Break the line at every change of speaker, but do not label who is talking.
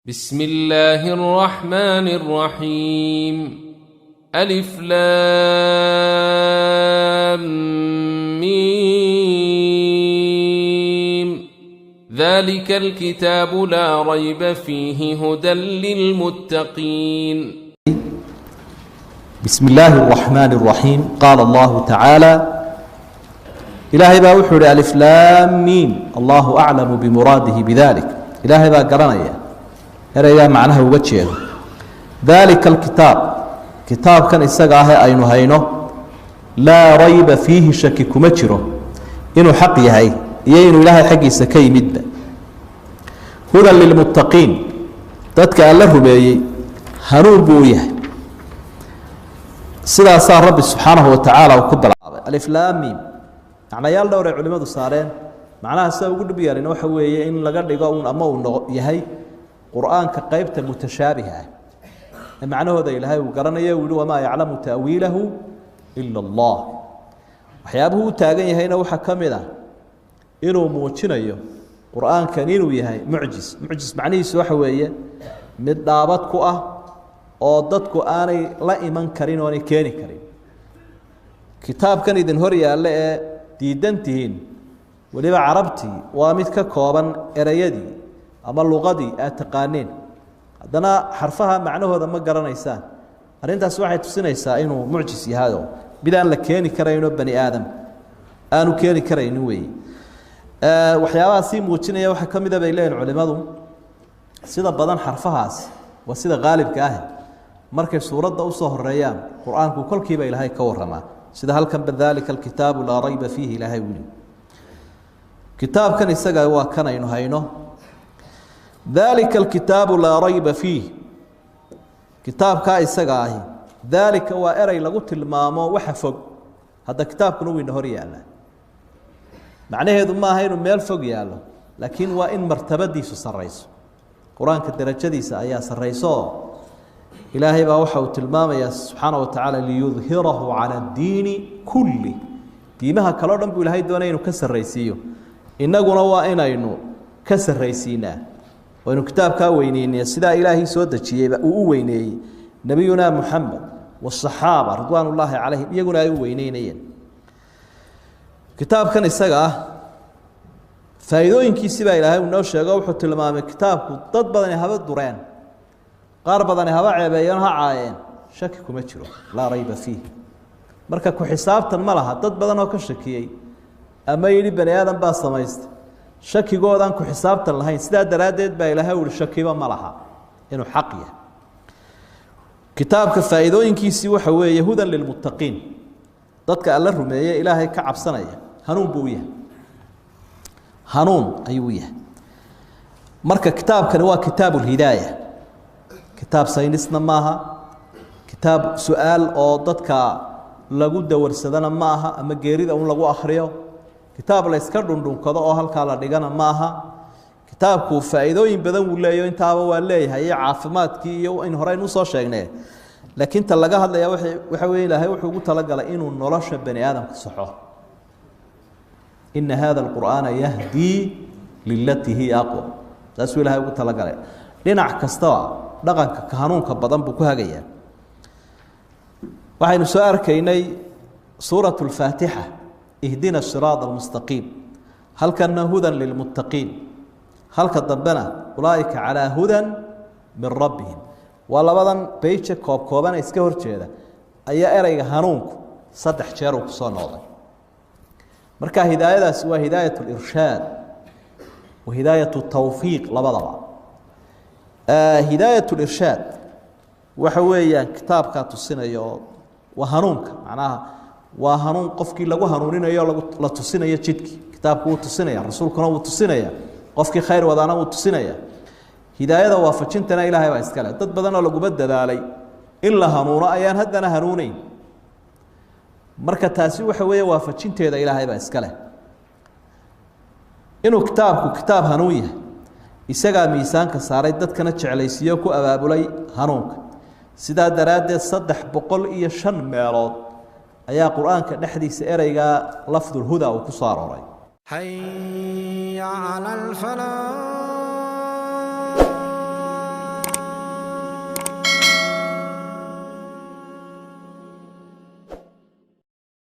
بسم الله الرحمن الرحيم ألف لام ميم ذلك الكتاب لا ريب فيه هدى للمتقين.
بسم الله الرحمن الرحيم. قال الله تعالى إلهي baa wuxuu hi ألف لام ميم الله أعلم بمراده بذلك. إلهي baa garanaya ereygaa macnaha uga jeedo. ذلika الكitaab kitaabkan isaga ah aynu hayno laa rayba fiihi shaki kuma jiro inuu xaq yahay iyo inuu ilaahay xaggiisa ka yimidba. hudan lilmuttaqiin dadka alla rumeeyey hanuun buu u yahay. sidaasaa rabbi subxaanahu watacaala uu ku bilaabay alif laam miim. macnayaal dhowr ay culimmadu saareen. macnaha sida ugu dhib yarina waxa weeye in laga dhigo un ama uu yahay qur-aanka qaybta mutashaabiha ah ee macnahooda ilaahay uu garanayo uu yihi wamaa yaclamu ta'wiilahu ila allah. waxyaabuhu u taagan yahayna waxaa ka mid ah inuu muujinayo qur-aankan inuu yahay mucjis. mucjis macnihiisu waxa weeye mid dhaabad ku ah oo dadku aanay la iman karin oo aanay keeni karin. kitaabkan idin hor yaalla ee diidan tihiin weliba carabtii waa mid ka kooban erayadii ama luqadii aad taqaaneen haddana xarfaha macnahooda ma garanaysaan. arrintaas waxay tusinaysaa inuu mucjis yahayo mid aan la keeni karayno bani aadam aanu keeni karaynin weeye. waxyaabaha sii muujinaya waxaa ka mida bay leeyihin culimmadu sida badan xarfahaas waa sida qaalibka ah markay suuradda usoo horeeyaan qur-aanku kolkiiba ilaahay ka waramaa sida halkan badalika alkitaabu laa rayba fiihi ilaahay wili. kitaabkan isaga waa kan aynu hayno dalika alkitaabu laa rayba fiih. kitaabkaa isaga ahi daalika waa erey lagu tilmaamo waxa fog. hadda kitaabkuna wayna hor yaallaa macnaheedu maaha inuu meel fog yaallo laakiin waa in martabadiisu sarrayso. qur-aanka darajadiisa ayaa sarrayso. ilaahay baa waxa uu tilmaamayaa subxaana wa tacaala liyudhirahu cala addiini kulli. diimaha kaleo dhan buu ilaahay doonaya inuu ka sarraysiiyo. innaguna waa inaynu ka sarraysiinaa waynu kitaabkaa weyneynaya sidaa ilaahay soo dejiyeyba uu u weyneeyey nebiyuna muxamed wasaxaaba ridwaan ullaahi calayhim iyaguna ay u weyneynayeen. kitaabkan isaga ah faa'iidooyinkiisii baa ilaahay uu noo sheego. wuxuu tilmaamay kitaabku dad badani haba dureen qaar badani haba ceebeeyeen ha caayeen shaki kuma jiro laa rayba fiih. marka ku xisaabtan ma laha dad badan oo ka shakiyey ama yidhi bani aadam baa samaystay shakigoodaan ku xisaabtan lahayn. sidaa daraaddeed baa ilaahay uhi shakiba ma laha inuu xaq yahay. kitaabka faa'iidooyinkiisii waxa weeye hudan lilmuttaqiin dadka alla rumeeye ilaahay ka cabsanaya hanuun buu u yahay. hanuun ayuu u yahay. marka kitaabkani waa kitaabu lhidaaya. kitaab saynisna maaha. kitaab su-aal oo dadka lagu dawarsadana ma aha ama geerida un lagu akhriyo. kitaab la iska dhundhunkado oo halkaa la dhigana ma aha. kitaabku faa'iidooyin badan wuu leeyahay intaaba waa leeyahay iyo caafimaadkii iyo in horeyn usoo sheegnay. laakiin ta laga hadlaya waxa weeye ilaahay wuxuu ugu talagalay inuu nolosha bani aadamka saxo. ina hada alqur'aana yahdii lilatii hiya aqwam. saasuu ilaahay ugu talagalay. dhinac kastaba dhaqanka ka hanuunka badan buu ku hagayaa. waxaynu soo arkaynay suuratu lfaatixa ihdina siraada almustaqiim. halkana hudan lilmuttaqiin. halka dambena ulaa'ika calaa hudan min rabbihim. waa labadan beyje koobkoobana iska horjeeda ayaa ereyga hanuunku 3 jeer uu kusoo noqday. marka hidaayadaasi waa hidaayat lirshaad wa hidaayat tawfiiq labadaba. hidaayat lirshaad waxa weeyaan kitaabkaa tusinayo waa hanuunka macnaha waa hanuun qofkii lagu hanuuninayo la tusinayo jidkii. kitaabku wuu tusinaya rasuulkuna wuu tusinaya qofkii khayr wadaana wuu tusinaya. hidaayada waafajintana ilaahay baa iskale. dad badanoo laguma dadaalay in la hanuuno ayaan haddana hanuuneyn. marka taasi waxa weeye waafajinteeda ilaahay baa iskale. inuu kitaabku kitaab hanuun yahay isagaa miisaanka saaray dadkana jeclaysiiyo ku abaabulay hanuunka. sidaa daraaddeed 305 meelood ayaa qur-aanka dhexdiisa ereygaa lafdulhuda uu ku soo arooray.
حي على الفلاح